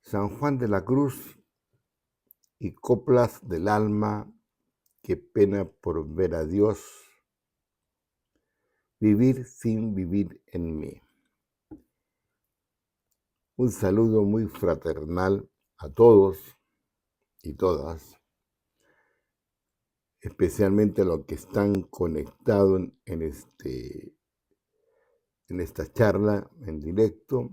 San Juan de la Cruz y coplas del alma que pena por ver a Dios, vivir sin vivir en mí. Un saludo muy fraternal a todos y todas, especialmente a los que están conectados en esta charla en directo,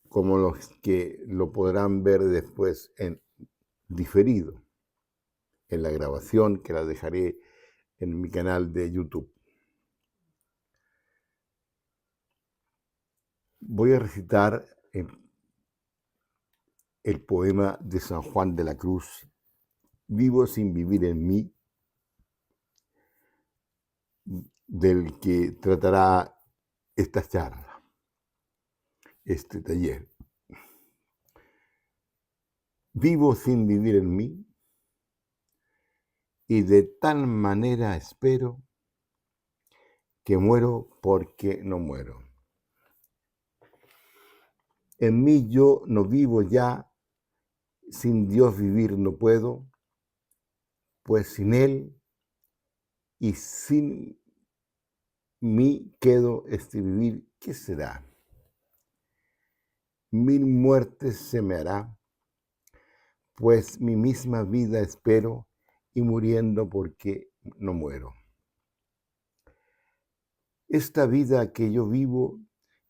como los que lo podrán ver después en diferido, en la grabación que la dejaré en mi canal de YouTube. Voy a recitar el poema de San Juan de la Cruz, Vivo sin vivir en mí, del que tratará esta charla, este taller. Vivo sin vivir en mí, y de tal manera espero que muero porque no muero. En mí yo no vivo ya, sin Dios vivir no puedo, pues sin Él y sin mí quedo este vivir, ¿qué será? 1000 muertes se me hará, pues mi misma vida espero y muriendo porque no muero. Esta vida que yo vivo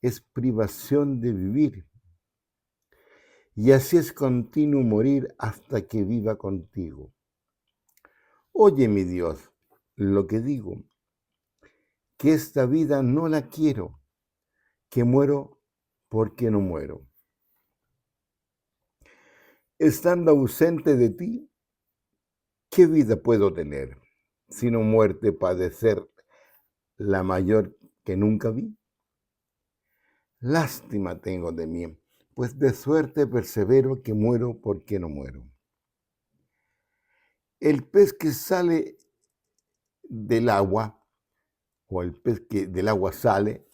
es privación de vivir, y así es continuo morir hasta que viva contigo. Oye, mi Dios, lo que digo, que esta vida no la quiero, que muero porque no muero. Estando ausente de ti, ¿qué vida puedo tener, sino muerte padecer la mayor que nunca vi? Lástima tengo de mí, pues de suerte persevero que muero porque no muero. El pez que sale del agua, o el pez que del agua sale,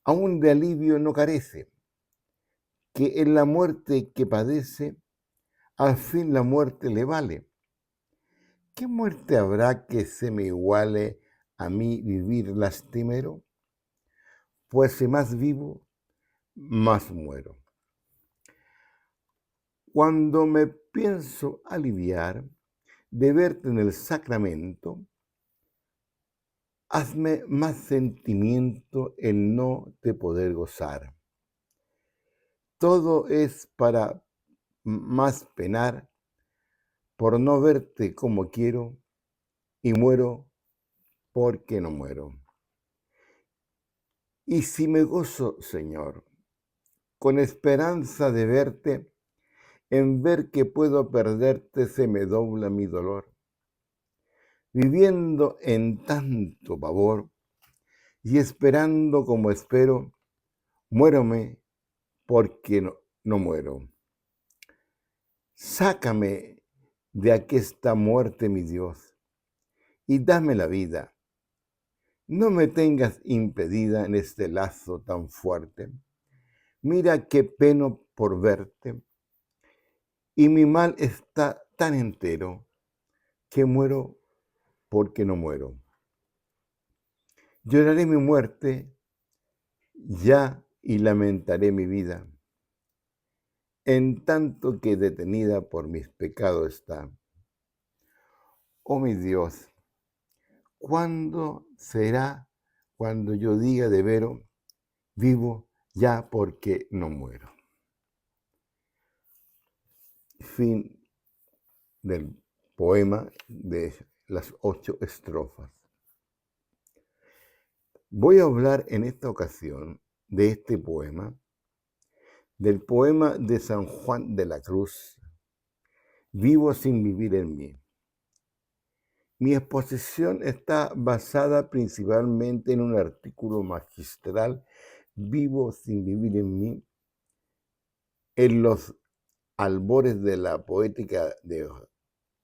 aún de alivio no carece, que en la muerte que padece, al fin la muerte le vale. ¿Qué muerte habrá que se me iguale a mí vivir lastimero? Pues si más vivo, más muero. Cuando me pienso aliviar de verte en el sacramento, hazme más sentimiento el no te poder gozar. Todo es para más penar por no verte como quiero y muero porque no muero. Y si me gozo, Señor, con esperanza de verte, en ver que puedo perderte se me dobla mi dolor. Viviendo en tanto pavor y esperando como espero, muérome porque no muero. Sácame de aquesta muerte, mi Dios, y dame la vida. No me tengas impedida en este lazo tan fuerte. Mira qué peno por verte, y mi mal está tan entero que muero porque no muero. Lloraré mi muerte ya y lamentaré mi vida, en tanto que detenida por mis pecados está. Oh mi Dios, ¿cuándo será cuando yo diga de vero, vivo ya porque no muero? Fin del poema de las 8 estrofas. Voy a hablar en esta ocasión de este poema, del poema de San Juan de la Cruz, Vivo sin vivir en mí. Mi exposición está basada principalmente en un artículo magistral, Vivo sin vivir en mí, en los albores de la poética de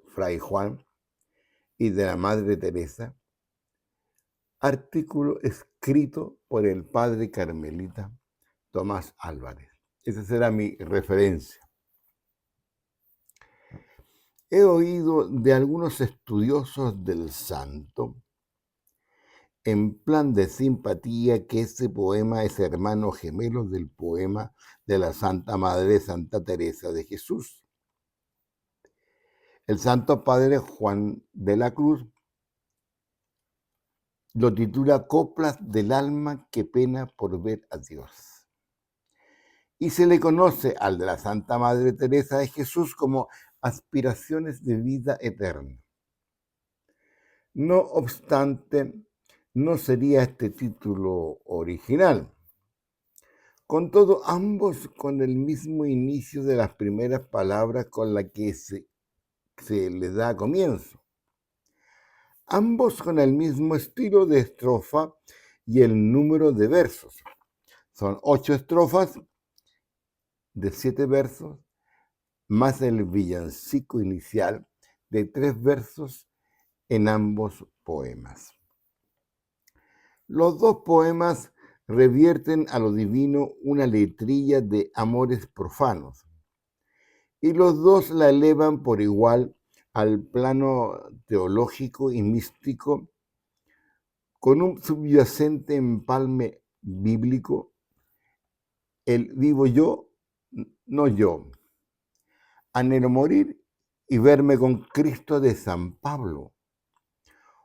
Fray Juan y de la Madre Teresa, artículo escrito por el padre carmelita Tomás Álvarez. Esa será mi referencia. He oído de algunos estudiosos del santo, en plan de simpatía, que este poema es hermano gemelo del poema de la Santa Madre Santa Teresa de Jesús. El Santo Padre Juan de la Cruz lo titula Coplas del alma que pena por ver a Dios. Y se le conoce al de la Santa Madre Teresa de Jesús como Aspiraciones de vida eterna. No obstante, no sería este título original. Con todo, ambos con el mismo inicio de las primeras palabras con las que se le da comienzo. Ambos con el mismo estilo de estrofa y el número de versos. Son 8 estrofas de 7 versos, más el villancico inicial de 3 versos en ambos poemas. Los dos poemas revierten a lo divino una letrilla de amores profanos, y los dos la elevan por igual al plano teológico y místico, con un subyacente empalme bíblico, el vivo yo, no yo. Anhelo morir y verme con Cristo de San Pablo,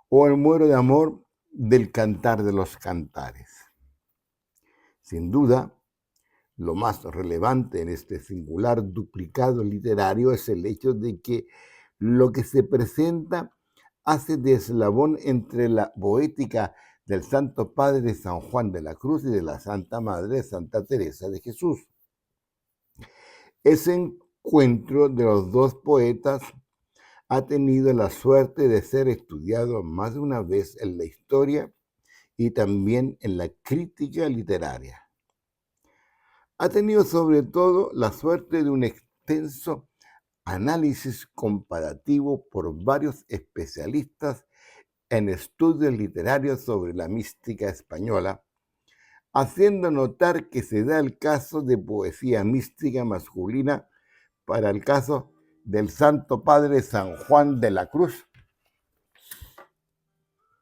o el muero de amor del Cantar de los Cantares. Sin duda, lo más relevante en este singular duplicado literario es el hecho de que lo que se presenta hace de eslabón entre la poética del Santo Padre San Juan de la Cruz y de la Santa Madre Santa Teresa de Jesús. Ese encuentro de los dos poetas ha tenido la suerte de ser estudiado más de una vez en la historia y también en la crítica literaria. Ha tenido sobre todo la suerte de un extenso análisis comparativo por varios especialistas en estudios literarios sobre la mística española, haciendo notar que se da el caso de poesía mística masculina para el caso del Santo Padre San Juan de la Cruz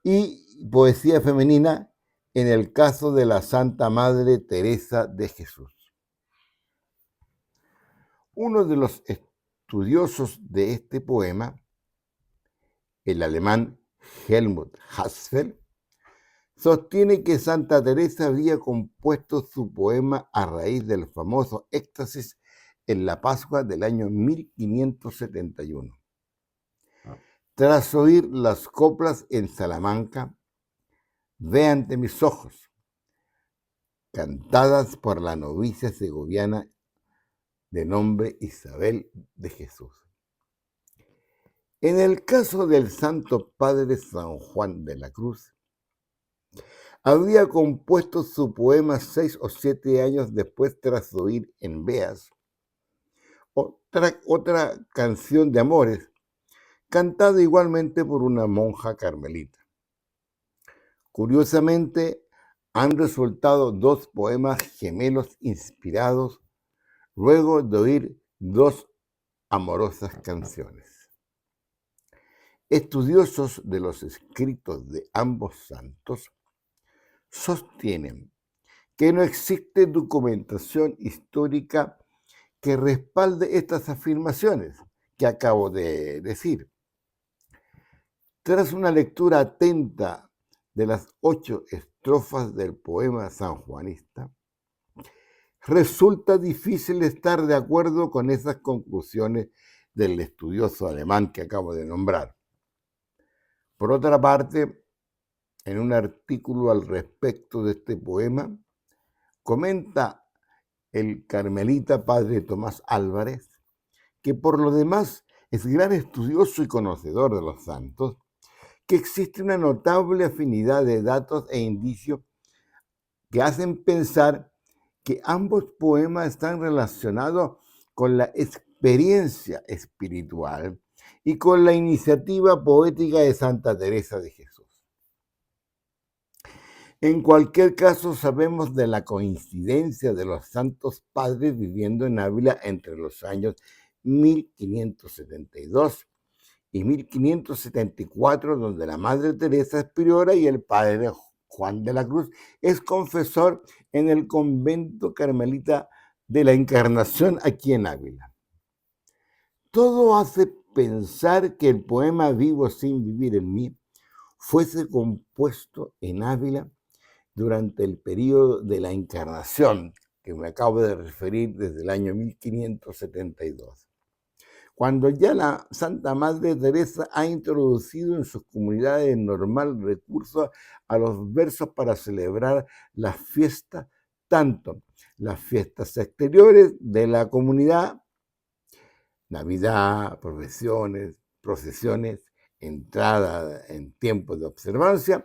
y poesía femenina en el caso de la Santa Madre Teresa de Jesús. Uno de los estudiosos de este poema, el alemán Helmut Hassfeld, sostiene que Santa Teresa había compuesto su poema a raíz del famoso éxtasis en la Pascua del año 1571. Tras oír las coplas en Salamanca, Ve ante mis ojos, cantadas por la novicia segoviana de nombre Isabel de Jesús. En el caso del Santo Padre San Juan de la Cruz, había compuesto su poema 6 o 7 años después tras oír en Beas otra canción de amores, cantada igualmente por una monja carmelita. Curiosamente, han resultado 2 poemas gemelos inspirados luego de oír 2 amorosas canciones. Estudiosos de los escritos de ambos santos sostienen que no existe documentación histórica que respalde estas afirmaciones que acabo de decir. Tras una lectura atenta de las 8 estrofas del poema sanjuanista, resulta difícil estar de acuerdo con esas conclusiones del estudioso alemán que acabo de nombrar. Por otra parte, en un artículo al respecto de este poema, comenta el carmelita padre Tomás Álvarez, que por lo demás es gran estudioso y conocedor de los santos, que existe una notable afinidad de datos e indicios que hacen pensar que ambos poemas están relacionados con la experiencia espiritual y con la iniciativa poética de Santa Teresa de Jesús. En cualquier caso, sabemos de la coincidencia de los santos padres viviendo en Ávila entre los años 1572 y 1574, donde la Madre Teresa es priora y el padre Juan de la Cruz es confesor en el convento carmelita de la Encarnación aquí en Ávila. Todo hace pensar que el poema Vivo sin vivir en mí fuese compuesto en Ávila durante el periodo de la Encarnación, que me acabo de referir desde el año 1572, cuando ya la Santa Madre Teresa ha introducido en sus comunidades el normal recurso a los versos para celebrar las fiestas, tanto las fiestas exteriores de la comunidad, Navidad, procesiones, entrada en tiempos de observancia,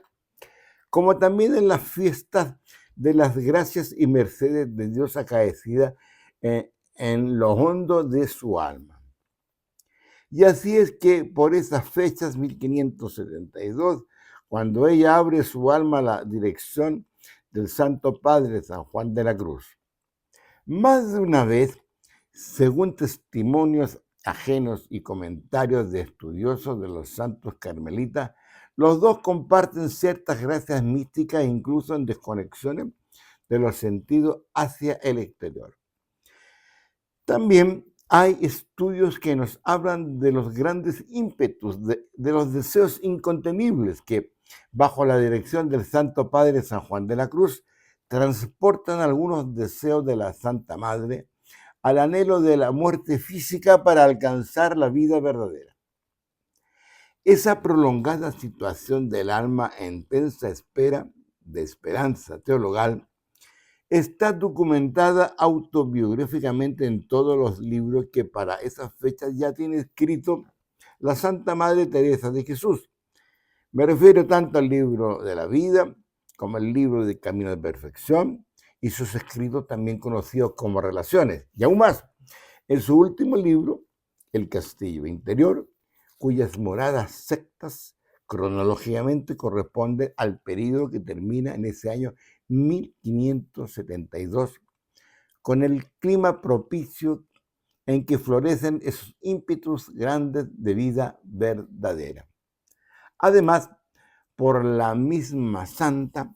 como también en las fiestas de las gracias y mercedes de Dios acaecidas en lo hondo de su alma. Y así es que por esas fechas, 1572, cuando ella abre su alma a la dirección del Santo Padre San Juan de la Cruz, más de una vez, según testimonios ajenos y comentarios de estudiosos de los santos carmelitas, los dos comparten ciertas gracias místicas, incluso en desconexiones de los sentidos hacia el exterior. También hay estudios que nos hablan de los grandes ímpetus, de los deseos incontenibles que, bajo la dirección del Santo Padre San Juan de la Cruz, transportan algunos deseos de la Santa Madre al anhelo de la muerte física para alcanzar la vida verdadera. Esa prolongada situación del alma en tensa espera de esperanza teologal está documentada autobiográficamente en todos los libros que para esas fechas ya tiene escrito la Santa Madre Teresa de Jesús. Me refiero tanto al libro de la vida como al libro de Camino de Perfección y sus escritos también conocidos como Relaciones. Y aún más, en su último libro, El Castillo Interior, cuyas moradas sectas cronológicamente corresponden al periodo que termina en ese año 1572, con el clima propicio en que florecen esos ímpetus grandes de vida verdadera. Además, por la misma santa,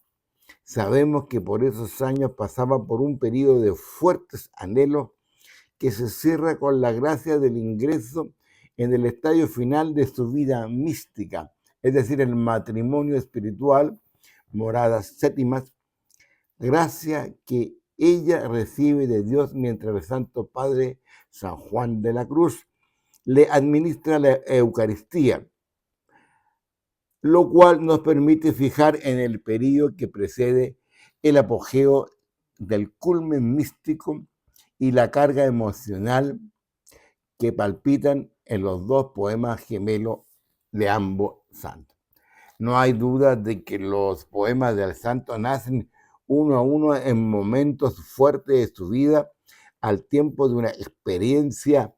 sabemos que por esos años pasaba por un periodo de fuertes anhelos que se cierra con la gracia del ingreso en el estadio final de su vida mística, es decir, el matrimonio espiritual, moradas séptimas, gracia que ella recibe de Dios mientras el Santo Padre San Juan de la Cruz le administra la Eucaristía, lo cual nos permite fijar en el periodo que precede el apogeo del culmen místico y la carga emocional que palpitan en los dos poemas gemelos de ambos santos. No hay duda de que los poemas del santo nacen uno a uno en momentos fuertes de su vida, al tiempo de una experiencia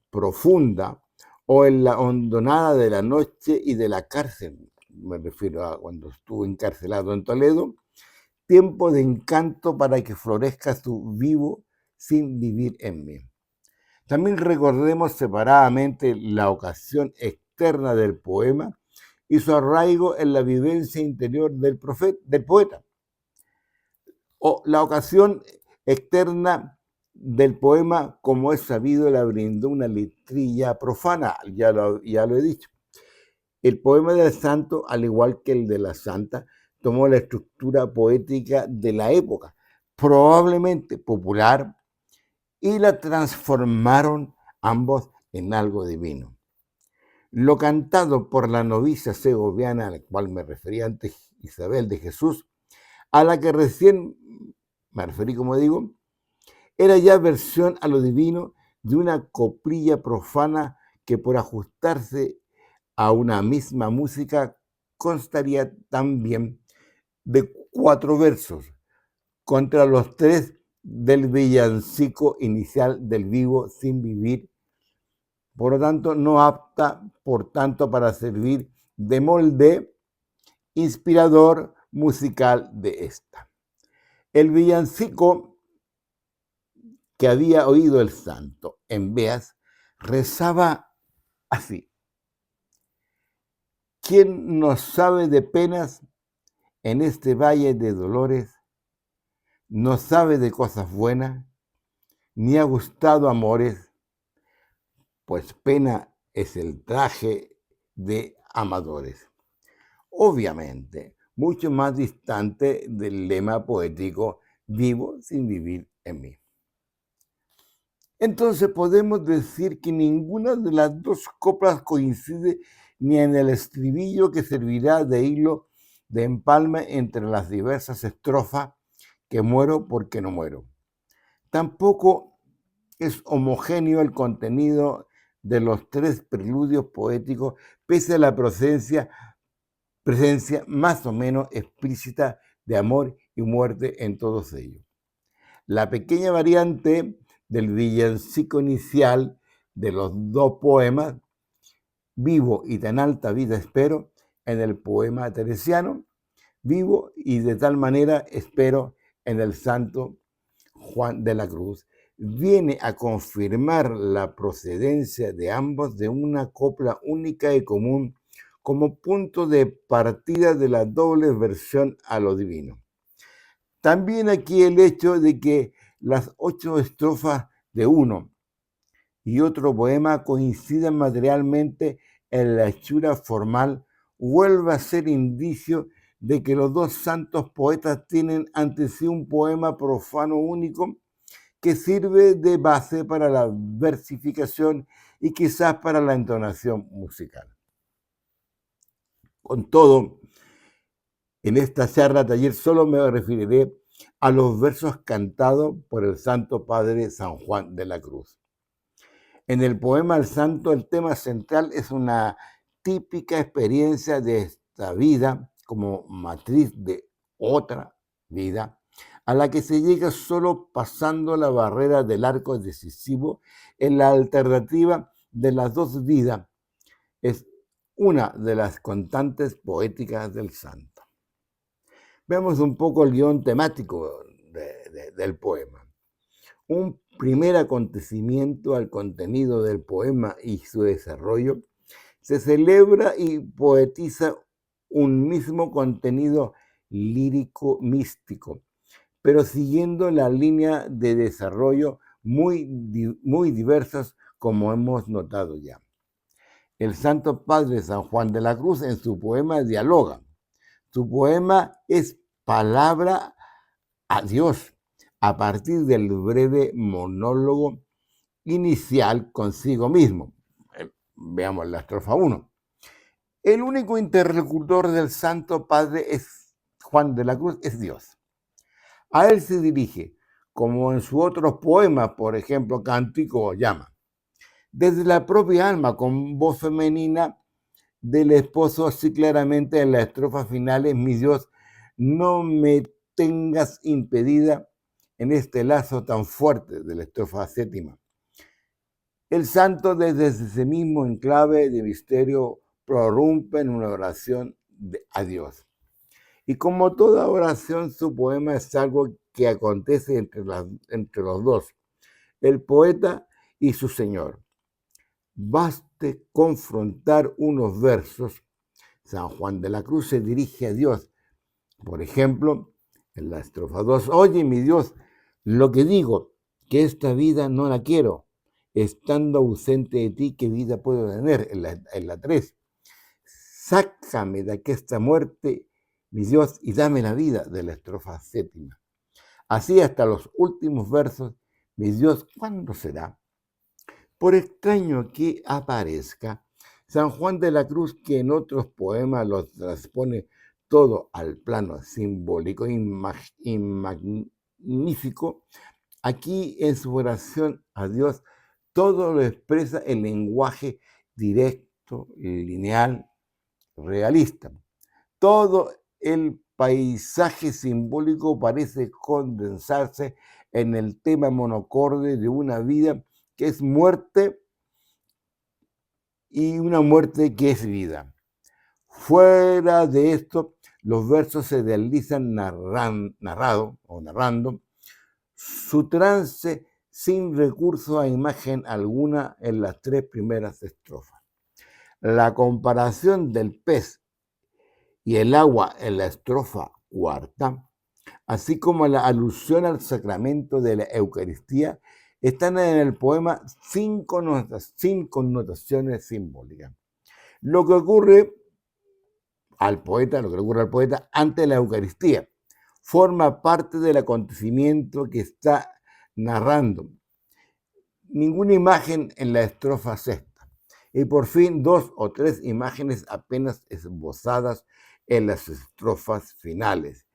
profunda o en la hondonada de la noche y de la cárcel. Me refiero a cuando estuvo encarcelado en Toledo, tiempo de encanto para que florezca su vivo sin vivir en mí. También recordemos separadamente la ocasión externa del poema y su arraigo en la vivencia interior del poeta. O la ocasión externa del poema, como es sabido, la brindó una letrilla profana, ya lo he dicho. El poema del santo, al igual que el de la santa, tomó la estructura poética de la época, probablemente popular, y la transformaron ambos en algo divino. Lo cantado por la novicia segoviana, a la cual me refería antes, Isabel de Jesús, a la que recién me referí, como digo, era ya versión a lo divino de una coplilla profana que por ajustarse a una misma música constaría también de 4 versos contra los 3 del villancico inicial del Vivo sin vivir, por lo tanto no apta por tanto para servir de molde inspirador musical de esta. El villancico que había oído el santo en Beas rezaba así: ¿quién no sabe de penas en este valle de dolores? No sabe de cosas buenas, ni ha gustado amores, pues pena es el traje de amadores. Obviamente, mucho más distante del lema poético vivo sin vivir en mí. Entonces podemos decir que ninguna de las dos coplas coincide ni en el estribillo que servirá de hilo de empalme entre las diversas estrofas, que muero porque no muero. Tampoco es homogéneo el contenido de los tres preludios poéticos, pese a la presencia más o menos explícita de amor y muerte en todos ellos. La pequeña variante del villancico inicial de los dos poemas, Vivo y tan alta vida espero, en el poema teresiano, Vivo y de tal manera espero, en el santo Juan de la Cruz, viene a confirmar la procedencia de ambos de una copla única y común como punto de partida de la doble versión a lo divino. También aquí el hecho de que las 8 estrofas de uno y otro poema coincidan materialmente en la hechura formal vuelve a ser indicio de que los dos santos poetas tienen ante sí un poema profano único que sirve de base para la versificación y quizás para la entonación musical. Con todo, en esta charla taller solo me referiré a los versos cantados por el Santo Padre San Juan de la Cruz. En el poema El Santo, el tema central es una típica experiencia de esta vida como matriz de otra vida, a la que se llega solo pasando la barrera del arco decisivo en la alternativa de las dos vidas. Es una de las constantes poéticas del santo. Veamos un poco el guión temático del poema. Un primer acontecimiento al contenido del poema y su desarrollo, se celebra y poetiza un mismo contenido lírico místico, pero siguiendo la línea de desarrollo muy diversas, como hemos notado ya. El Santo Padre San Juan de la Cruz en su poema dialoga. Su poema es palabra a Dios a partir del breve monólogo inicial consigo mismo. Veamos la estrofa 1. El único interlocutor del Santo Padre es Juan de la Cruz, es Dios. A él se dirige, como en sus otros poemas, por ejemplo, Cántico o Llama, desde la propia alma, con voz femenina del esposo, así claramente en la estrofa final es: mi Dios, no me tengas impedida, en este lazo tan fuerte de la estrofa séptima. El santo desde ese mismo enclave de misterio prorrumpe en una oración a Dios. Y como toda oración, su poema es algo que acontece entre los dos, el poeta y su Señor. Baste confrontar unos versos. San Juan de la Cruz se dirige a Dios. Por ejemplo, en la estrofa 2, oye mi Dios, lo que digo, que esta vida no la quiero, estando ausente de ti, ¿qué vida puedo tener? En la 3, sácame de esta muerte, mi Dios, y dame la vida, de la estrofa 7. Así hasta los últimos versos, mi Dios, ¿cuándo será? Por extraño que aparezca, San Juan de la Cruz, que en otros poemas lo transpone todo al plano simbólico y magnífico, aquí en su oración a Dios todo lo expresa el lenguaje directo, lineal, realista. Todo el paisaje simbólico parece condensarse en el tema monocorde de una vida que es muerte y una muerte que es vida. Fuera de esto, Los versos se deslizan narrando su trance sin recurso a imagen alguna en las 3 primeras estrofas. La comparación del pez y el agua en la estrofa cuarta, así como la alusión al sacramento de la Eucaristía, están en el poema sin connotaciones simbólicas. Lo que le ocurre al poeta ante la Eucaristía, forma parte del acontecimiento que está narrando. Ninguna imagen en la estrofa sexta. Y por fin 2 o 3 imágenes apenas esbozadas en las estrofas finales.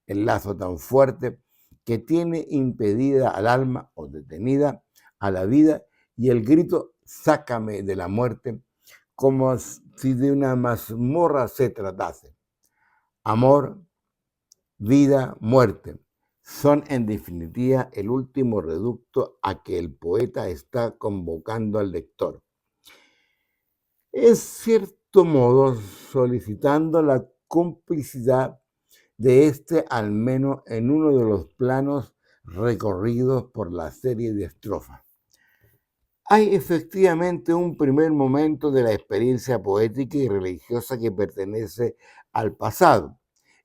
El lazo tan fuerte que tiene impedida al alma o detenida a la vida, y el grito sácame de la muerte, como si de una mazmorra se tratase. Amor, vida, muerte son en definitiva el último reducto a que el poeta está convocando al lector. En cierto modo, solicitando la complicidad de este, al menos en uno de los planos recorridos por la serie de estrofas. Hay efectivamente un primer momento de la experiencia poética y religiosa que pertenece al pasado.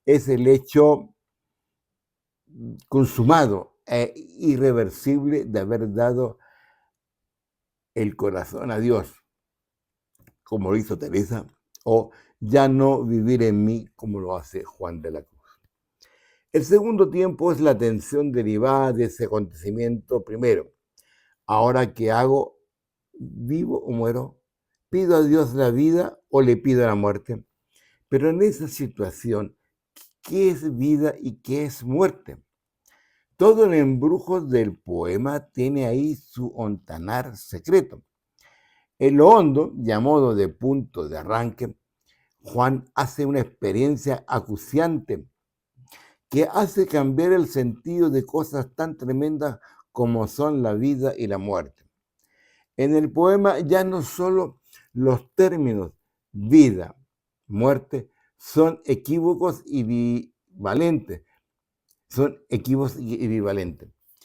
Es el hecho consumado e irreversible de haber dado el corazón a Dios, como lo hizo Teresa, o ya no vivir en mí, como lo hace Juan de la Cruz. El segundo tiempo es la tensión derivada de ese acontecimiento primero. Ahora, ¿qué hago? ¿Vivo o muero? ¿Pido a Dios la vida o le pido la muerte? Pero en esa situación, ¿qué es vida y qué es muerte? Todo el embrujo del poema tiene ahí su ontanar secreto. En lo hondo, y a modo de punto de arranque, Juan hace una experiencia acuciante que hace cambiar el sentido de cosas tan tremendas como son la vida y la muerte. En el poema ya no solo los términos vida, muerte son equívocos y bivalentes,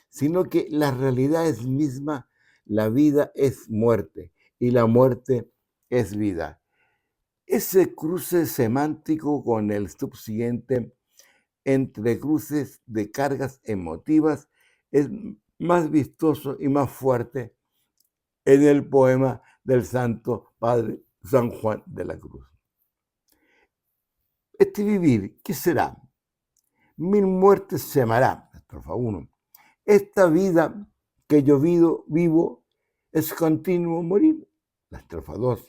sino que la realidad es misma, la vida es muerte y la muerte es vida. Ese cruce semántico con el subsiguiente entre cruces de cargas emotivas es más vistoso y más fuerte en el poema del Santo Padre San Juan de la Cruz. Este vivir, ¿qué será? 1000 muertes se amará, estrofa 1. Esta vida que yo vivo es continuo morir, la estrofa 2.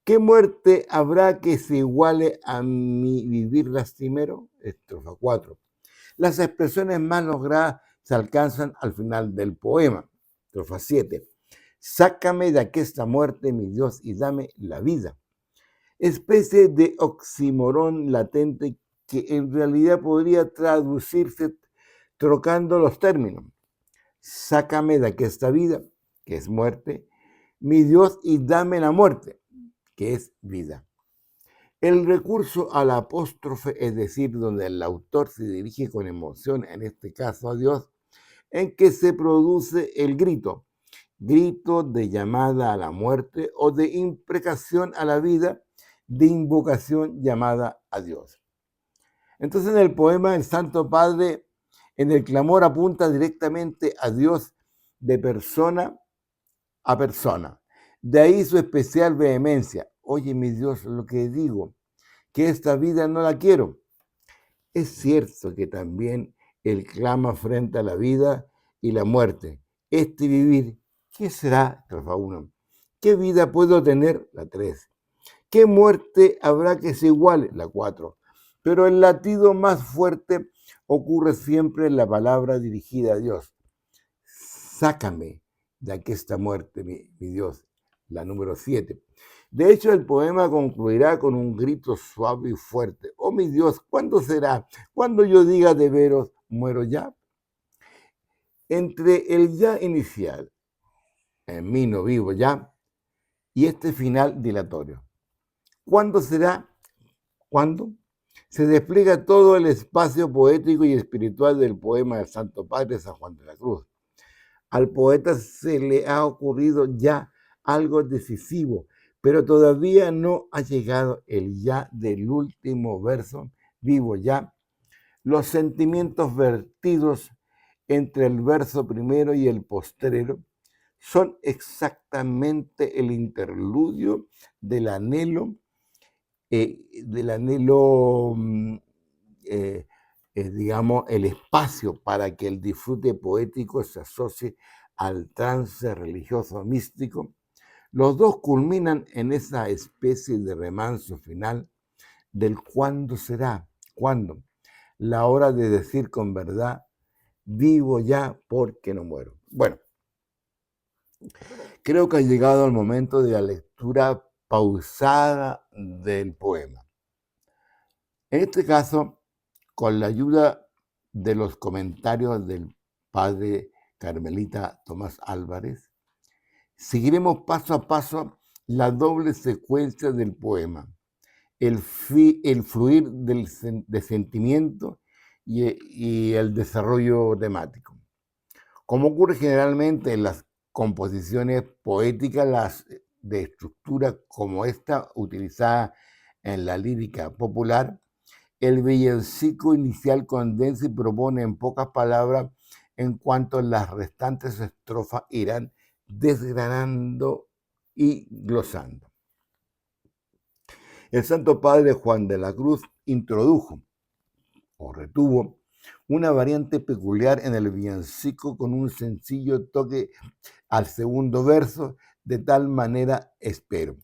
¿Qué muerte habrá que se iguale a mi vivir lastimero? Estrofa 4. Las expresiones más logradas se alcanzan al final del poema. Estrofa 7. Sácame de aquesta muerte, mi Dios, y dame la vida. Especie de oxímoron latente que en realidad podría traducirse trocando los términos. Sácame de aquesta vida, que es muerte, mi Dios, y dame la muerte, que es vida. El recurso al apóstrofe, es decir, donde el autor se dirige con emoción, en este caso a Dios, en que se produce el grito de llamada a la muerte o de imprecación a la vida, de invocación llamada a Dios. Entonces en el poema el Santo Padre en el clamor apunta directamente a Dios de persona a persona. De ahí su especial vehemencia. Oye, mi Dios, lo que digo, que esta vida no la quiero. Es cierto que también él clama frente a la vida y la muerte. Este vivir, ¿qué será? Estrofa 1. ¿Qué vida puedo tener? La 3. ¿Qué muerte habrá que se iguale? La 4. Pero el latido más fuerte ocurre siempre en la palabra dirigida a Dios. Sácame de aquesta muerte, mi Dios, la número 7. De hecho, el poema concluirá con un grito suave y fuerte. Oh, mi Dios, ¿cuándo será? ¿Cuándo yo diga de veros, muero ya? Entre el ya inicial, en mí no vivo ya, y este final dilatorio. ¿Cuándo será? ¿Cuándo? se despliega todo el espacio poético y espiritual del poema del Santo Padre San Juan de la Cruz. Al poeta se le ha ocurrido ya algo decisivo, pero todavía no ha llegado el ya del último verso, vivo ya. Los sentimientos vertidos entre el verso primero y el postrero son exactamente el interludio del anhelo, digamos, el espacio para que el disfrute poético se asocie al trance religioso místico. Los dos culminan en esa especie de remanso final del cuándo será, cuándo, la hora de decir con verdad, vivo ya porque no muero. Bueno, creo que ha llegado el momento de la lectura pausada del poema. En este caso, con la ayuda de los comentarios del padre carmelita Tomás Álvarez, seguiremos paso a paso la doble secuencia del poema, el fluir de sentimiento y el desarrollo temático. Como ocurre generalmente en las composiciones poéticas, las de estructura como esta utilizada en la lírica popular, el villancico inicial condensa y propone en pocas palabras en cuanto las restantes estrofas irán desgranando y glosando. El Santo Padre Juan de la Cruz introdujo o retuvo una variante peculiar en el villancico con un sencillo toque al segundo verso, de tal manera espero.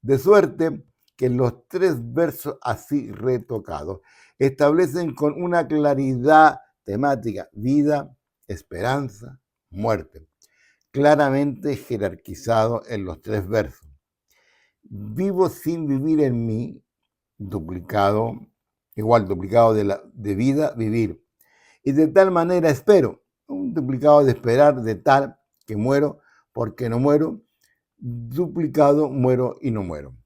De suerte que los tres versos así retocados establecen con una claridad temática vida, esperanza, muerte, claramente jerarquizado en los tres versos. Vivo sin vivir en mí, duplicado de vida, vivir. Y de tal manera espero, un duplicado de esperar, de tal que muero porque no muero, duplicado muero y no muero.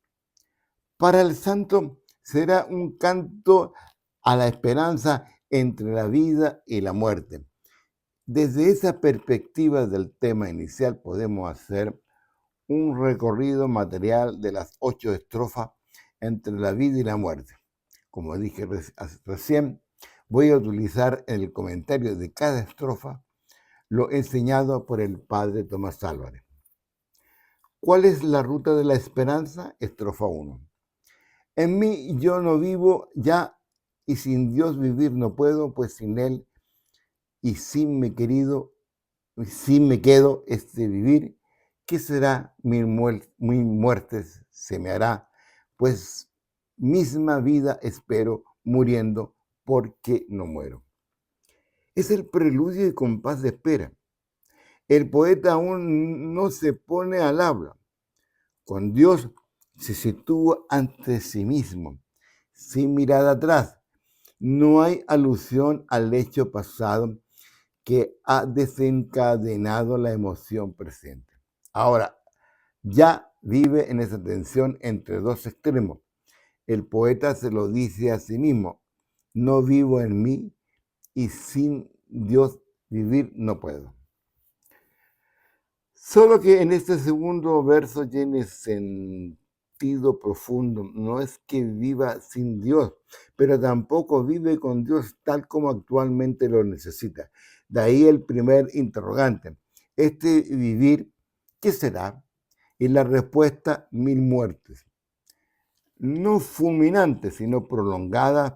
Para el santo será un canto a la esperanza entre la vida y la muerte. Desde esa perspectiva del tema inicial podemos hacer un recorrido material de las 8 estrofas entre la vida y la muerte. Como dije recién, voy a utilizar en el comentario de cada estrofa lo enseñado por el padre Tomás Álvarez. ¿Cuál es la ruta de la esperanza? Estrofa 1. En mí yo no vivo ya y sin Dios vivir no puedo, pues sin Él y sin mi querido, sin me quedo este vivir, ¿qué será? Mil muertes se me hará, pues misma vida espero muriendo porque no muero. Es el preludio y compás de espera. El poeta aún no se pone al habla. Con Dios se sitúa ante sí mismo, sin mirada atrás. No hay alusión al hecho pasado que ha desencadenado la emoción presente. Ahora, ya vive en esa tensión entre dos extremos. El poeta se lo dice a sí mismo, no vivo en mí y sin Dios vivir no puedo. Solo que en este segundo verso tiene sentido profundo. No es que viva sin Dios, pero tampoco vive con Dios tal como actualmente lo necesita. De ahí el primer interrogante. Este vivir, ¿qué será? Y la respuesta, mil muertes. No fulminantes, sino prolongadas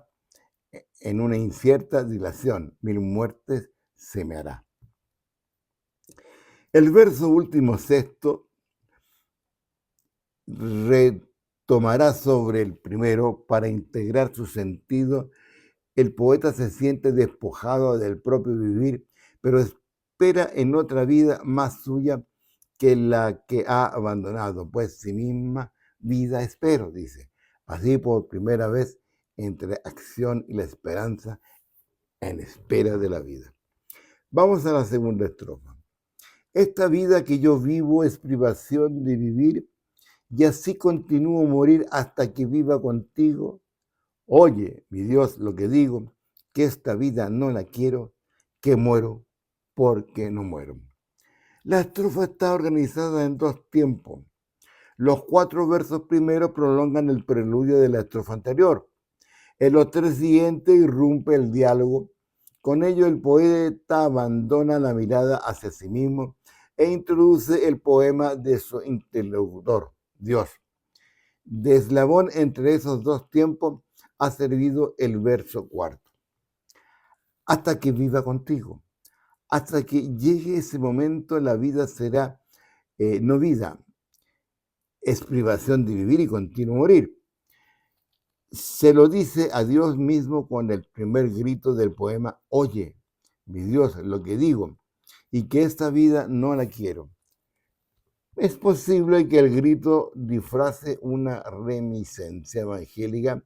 en una incierta dilación. Mil muertes se me hará. El verso último sexto retomará sobre el primero para integrar su sentido. El poeta se siente despojado del propio vivir, pero espera en otra vida más suya que la que ha abandonado, pues sí misma vida espero, dice. Así por primera vez entre acción y la esperanza en espera de la vida. Vamos a la segunda estrofa. Esta vida que yo vivo es privación de vivir y así continúo morir hasta que viva contigo Oye, mi Dios, lo que digo, que esta vida no la quiero, que muero porque no muero. La estrofa está organizada en dos tiempos. Los 4 versos primeros prolongan el preludio de la estrofa anterior. En los 3 siguientes irrumpe el diálogo. Con ello el poeta abandona la mirada hacia sí mismo e introduce el poema de su interlocutor, Dios. De eslabón entre esos dos tiempos ha servido el verso cuarto. Hasta que viva contigo, hasta que llegue ese momento, la vida será no vida, es privación de vivir y continuo morir. Se lo dice a Dios mismo con el primer grito del poema, oye, mi Dios, lo que digo, y que esta vida no la quiero. Es posible que el grito disfrace una reminiscencia evangélica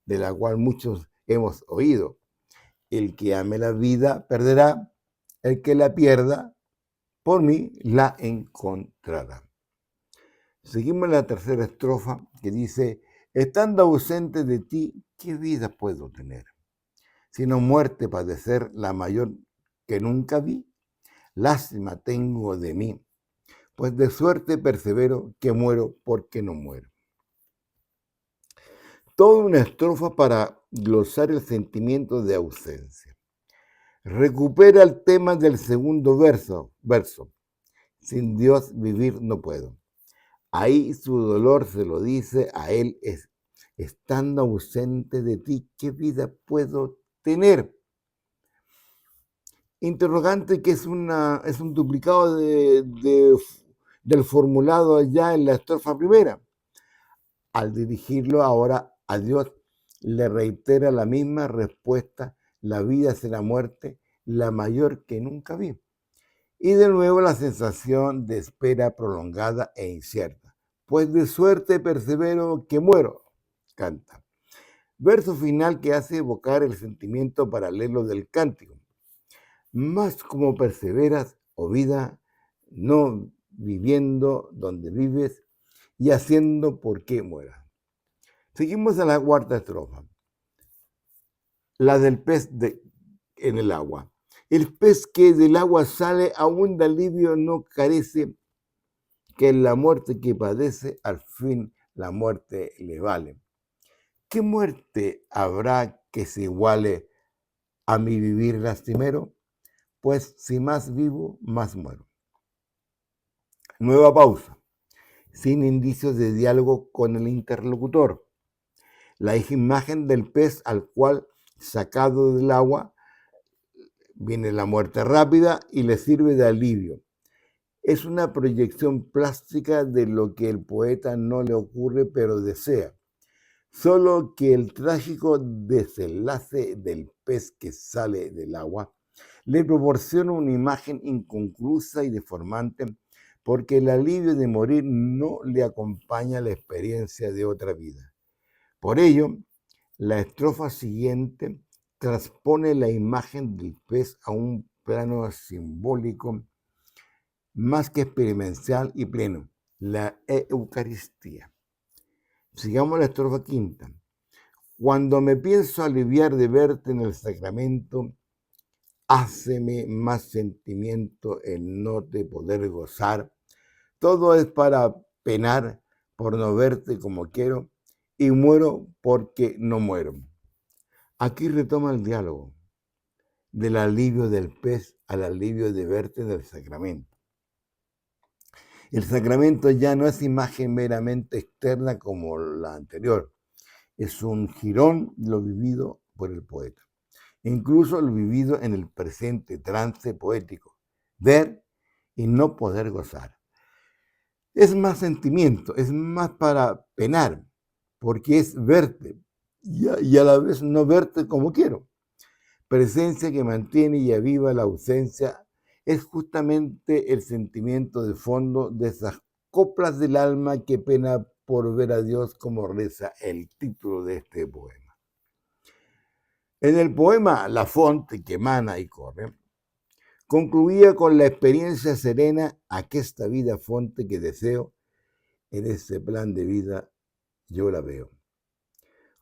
de la cual muchos hemos oído. El que ame la vida perderá, el que la pierda, por mí la encontrará. Seguimos la tercera estrofa que dice, estando ausente de ti, ¿qué vida puedo tener? Sino muerte padecer la mayor que nunca vi, lástima tengo de mí, pues de suerte persevero que muero porque no muero. Toda una estrofa para glosar el sentimiento de ausencia. Recupera el tema del segundo verso. Sin Dios vivir no puedo. Ahí su dolor se lo dice a él, estando ausente de ti, ¿qué vida puedo tener? Interrogante que es un duplicado del formulado ya en la estrofa primera. Al dirigirlo ahora a Dios, le reitera la misma respuesta, la vida será muerte, la mayor que nunca vi. Y de nuevo la sensación de espera prolongada e incierta. Pues de suerte persevero que muero, canta. Verso final que hace evocar el sentimiento paralelo del cántico. Más como perseveras, oh vida, no viviendo donde vives y haciendo por qué mueras. Seguimos a la cuarta estrofa, la del pez en el agua. El pez que del agua sale aún de alivio no carece, que en la muerte que padece, al fin la muerte le vale. ¿Qué muerte habrá que se iguale a mi vivir lastimero? Pues si más vivo, más muero. Nueva pausa, sin indicios de diálogo con el interlocutor. La imagen del pez al cual, sacado del agua, viene la muerte rápida y le sirve de alivio. Es una proyección plástica de lo que el poeta no le ocurre pero desea. Solo que el trágico desenlace del pez que sale del agua le proporciona una imagen inconclusa y deformante porque el alivio de morir no le acompaña la experiencia de otra vida. Por ello, la estrofa siguiente transpone la imagen del pez a un plano simbólico más que experimental y pleno, la Eucaristía. Sigamos la estrofa quinta. Cuando me pienso aliviar de verte en el sacramento, háceme más sentimiento el no te poder gozar. Todo es para penar por no verte como quiero y muero porque no muero. Aquí retoma el diálogo del alivio del pez al alivio de verte en el sacramento. El sacramento ya no es imagen meramente externa como la anterior, es un jirón de lo vivido por el poeta, incluso lo vivido en el presente trance poético, ver y no poder gozar. Es más sentimiento, es más para penar, porque es verte y a la vez no verte como quiero. Presencia que mantiene y aviva la ausencia es justamente el sentimiento de fondo de esas coplas del alma que pena por ver a Dios, como reza el título de este poema. En el poema La Fonte que emana y corre, concluía con la experiencia serena aquesta vida fonte que deseo, en ese plan de vida yo la veo.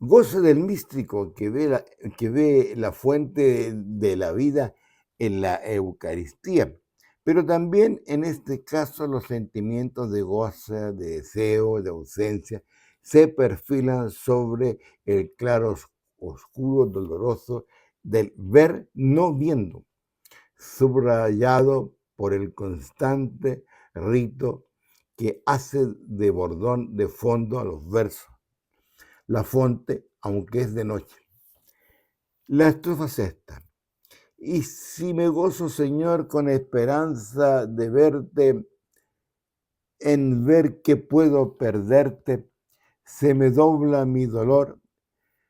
Gozo del místico que ve la fuente de la vida en la Eucaristía, pero también en este caso los sentimientos de gozo, de deseo, de ausencia, se perfilan sobre el claro oscuro doloroso del ver no viendo, subrayado por el constante rito que hace de bordón de fondo a los versos. La fonte, aunque es de noche. La estrofa sexta. Y si me gozo, Señor, con esperanza de verte, en ver que puedo perderte, se me dobla mi dolor,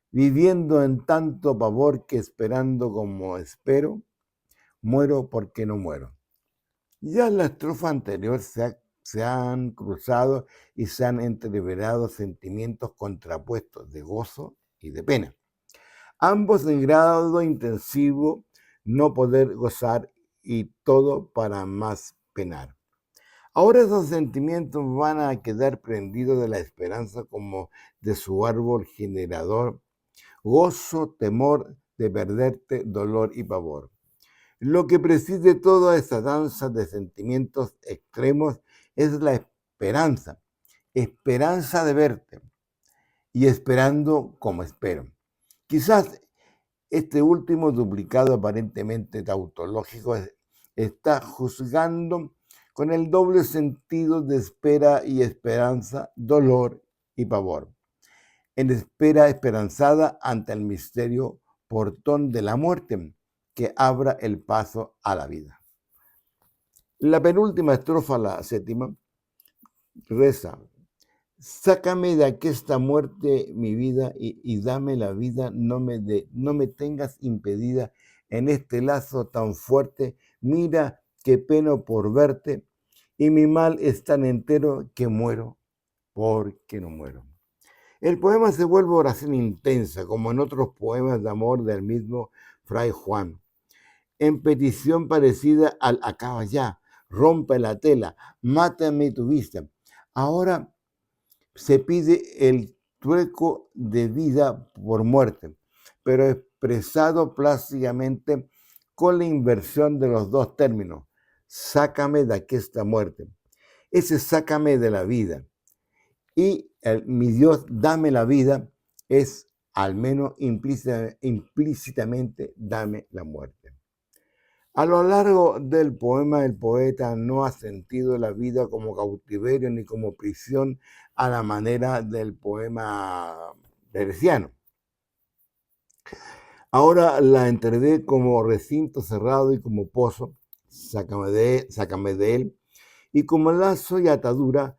viviendo en tanto pavor que esperando como espero, muero porque no muero. Ya en la estrofa anterior se han cruzado y se han entreverado sentimientos contrapuestos de gozo y de pena, ambos en grado intensivo, no poder gozar y todo para más penar. Ahora esos sentimientos van a quedar prendidos de la esperanza como de su árbol generador, gozo, temor de perderte, dolor y pavor. Lo que preside toda esa danza de sentimientos extremos es la esperanza, esperanza de verte y esperando como espero. Quizás este último duplicado aparentemente tautológico está juzgando con el doble sentido de espera y esperanza, dolor y pavor. En espera esperanzada ante el misterio portón de la muerte que abra el paso a la vida. La penúltima estrofa, la séptima, reza: sácame de aquesta muerte mi vida y dame la vida, no me tengas impedida en este lazo tan fuerte, mira que peno por verte y mi mal es tan entero que muero porque no muero. El poema se vuelve oración intensa, como en otros poemas de amor del mismo Fray Juan, en petición parecida al acaba ya, rompe la tela, mátame tu vista. Ahora se pide el trueco de vida por muerte, pero expresado plásticamente con la inversión de los dos términos. Sácame de aquesta muerte. Ese sácame de la vida. Y mi Dios, dame la vida, es al menos implícitamente dame la muerte. A lo largo del poema, el poeta no ha sentido la vida como cautiverio ni como prisión a la manera del poema teresiano. Ahora la entrevé como recinto cerrado y como pozo, sácame de él, y como lazo y atadura.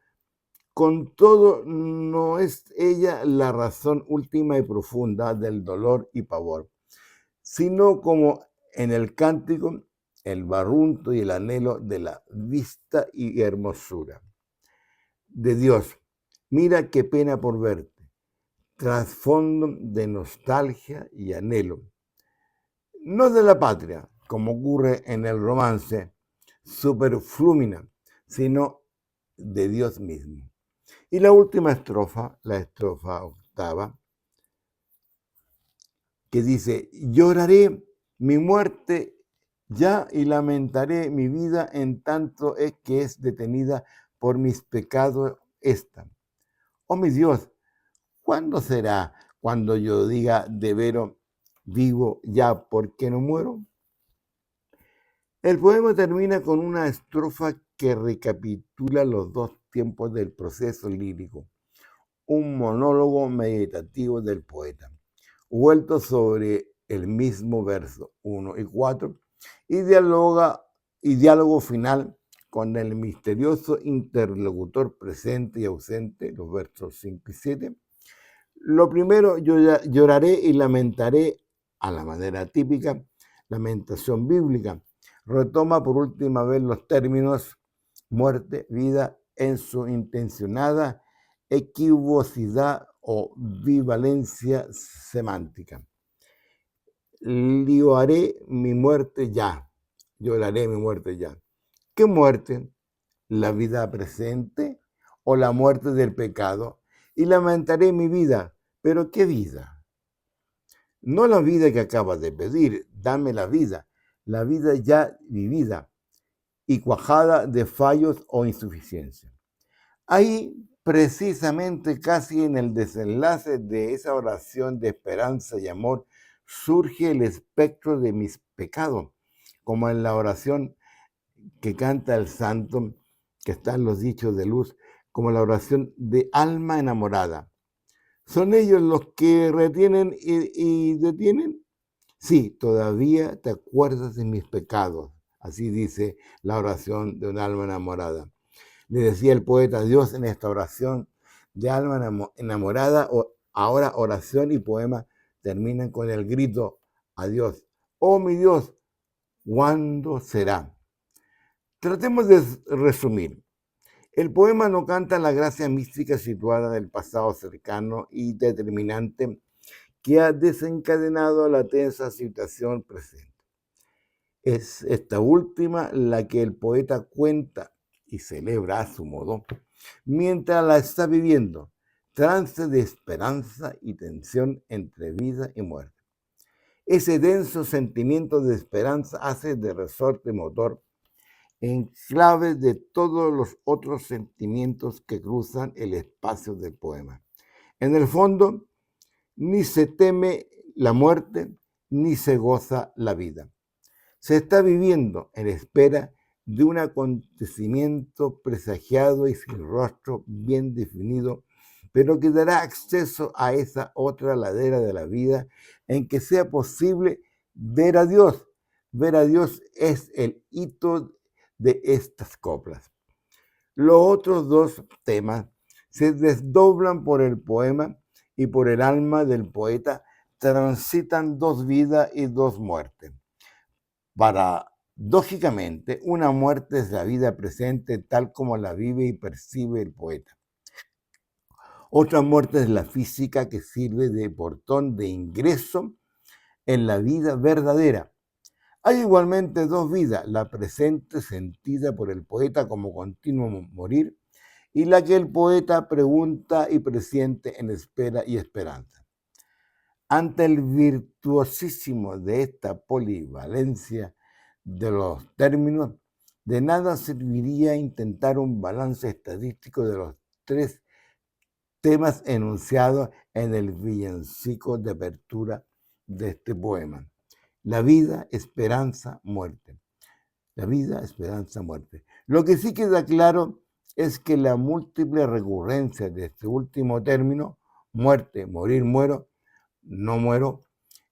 Con todo, no es ella la razón última y profunda del dolor y pavor, sino como en el cántico, el barrunto y el anhelo de la vista y hermosura de Dios. Mira qué pena por verte, trasfondo de nostalgia y anhelo, no de la patria, como ocurre en el romance superflumina, sino de Dios mismo. Y la última estrofa, la estrofa octava, que dice: lloraré mi muerte ya y lamentaré mi vida en tanto es que es detenida por mis pecados esta. Oh mi Dios, ¿cuándo será cuando yo diga de vero vivo ya porque no muero? El poema termina con una estrofa que recapitula los dos tiempos del proceso lírico, un monólogo meditativo del poeta, vuelto sobre el mismo verso 1 y 4, y diálogo final con el misterioso interlocutor presente y ausente, los versos 5 y 7. Lo primero, yo lloraré y lamentaré a la manera típica, lamentación bíblica. Retoma por última vez los términos muerte, vida en su intencionada equivocidad o bivalencia semántica. Lloraré mi muerte ya. Lloraré mi muerte ya. ¿Qué muerte? ¿La vida presente o la muerte del pecado? Y lamentaré mi vida, Pero ¿qué vida? No la vida que acabas de pedir, dame la vida ya vivida y cuajada de fallos o insuficiencia. Ahí, precisamente casi en el desenlace de esa oración de esperanza y amor, surge el espectro de mis pecados, como en la oración que canta el santo, que está en los dichos de luz, como la oración de alma enamorada. ¿Son ellos los que retienen y detienen? Sí, todavía te acuerdas de mis pecados. Así dice la oración de un alma enamorada. Le decía el poeta a Dios en esta oración de alma enamorada. Ahora oración y poema terminan con el grito a Dios. Oh mi Dios, ¿cuándo será? Tratemos de resumir. El poema no canta la gracia mística situada del pasado cercano y determinante que ha desencadenado la tensa situación presente. Es esta última la que el poeta cuenta y celebra a su modo, mientras la está viviendo, trance de esperanza y tensión entre vida y muerte. Ese denso sentimiento de esperanza hace de resorte motor en clave de todos los otros sentimientos que cruzan el espacio del poema. En el fondo, ni se teme la muerte, ni se goza la vida. Se está viviendo en espera de un acontecimiento presagiado y sin rostro bien definido, pero que dará acceso a esa otra ladera de la vida en que sea posible ver a Dios. Ver a Dios es el hito de estas coplas. Los otros dos temas se desdoblan por el poema y por el alma del poeta, transitan dos vidas y dos muertes. Paradójicamente, una muerte es la vida presente tal como la vive y percibe el poeta. Otra muerte es la física que sirve de portón de ingreso en la vida verdadera. Hay igualmente dos vidas, la presente sentida por el poeta como continuo morir y la que el poeta pregunta y presiente en espera y esperanza. Ante el virtuosísimo de esta polivalencia de los términos, de nada serviría intentar un balance estadístico de los tres temas enunciados en el villancico de apertura de este poema. La vida, esperanza, muerte. La vida, esperanza, muerte. Lo que sí queda claro es que la múltiple recurrencia de este último término, muerte, morir, muero, no muero,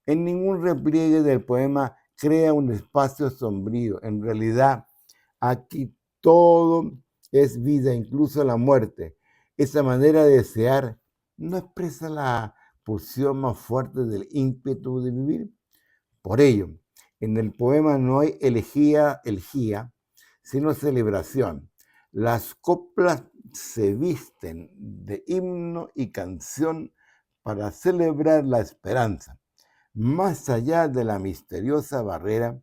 en ningún repliegue del poema crea un espacio sombrío. En realidad, aquí todo es vida, incluso la muerte. Esa manera de desear no expresa la pulsión más fuerte del ímpetu de vivir. Por ello, en el poema no hay elegía, sino celebración. Las coplas se visten de himno y canción para celebrar la esperanza, más allá de la misteriosa barrera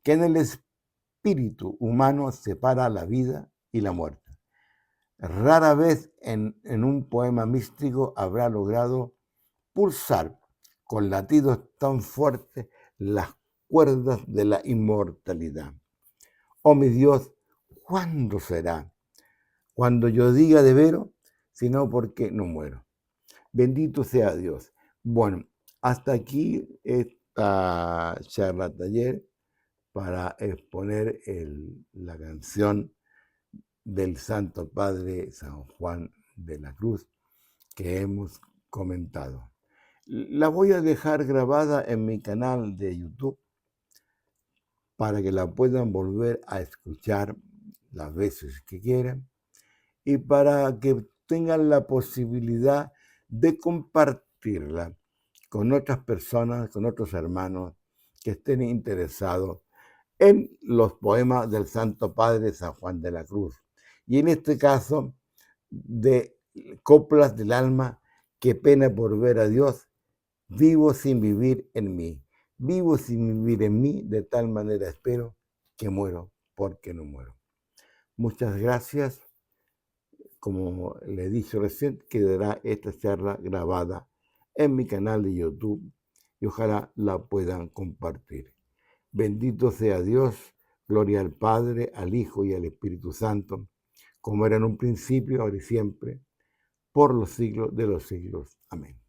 que en el espíritu humano separa la vida y la muerte. Rara vez en un poema místico habrá logrado pulsar con latidos tan fuertes las cuerdas de la inmortalidad. Oh mi Dios, ¿cuándo será? Cuando yo diga de veros, sino porque no muero. Bendito sea Dios. Bueno, hasta aquí esta charla taller para exponer la canción del Santo Padre San Juan de la Cruz que hemos comentado. La voy a dejar grabada en mi canal de YouTube para que la puedan volver a escuchar las veces que quieran y para que tengan la posibilidad de compartirla con otras personas, con otros hermanos que estén interesados en los poemas del Santo Padre San Juan de la Cruz. Y en este caso, de coplas del alma, qué pena por ver a Dios, vivo sin vivir en mí. Vivo sin vivir en mí, de tal manera espero que muero porque no muero. Muchas gracias. Como le he dicho recién, quedará esta charla grabada en mi canal de YouTube y ojalá la puedan compartir. Bendito sea Dios, gloria al Padre, al Hijo y al Espíritu Santo, como era en un principio, ahora y siempre, por los siglos de los siglos. Amén.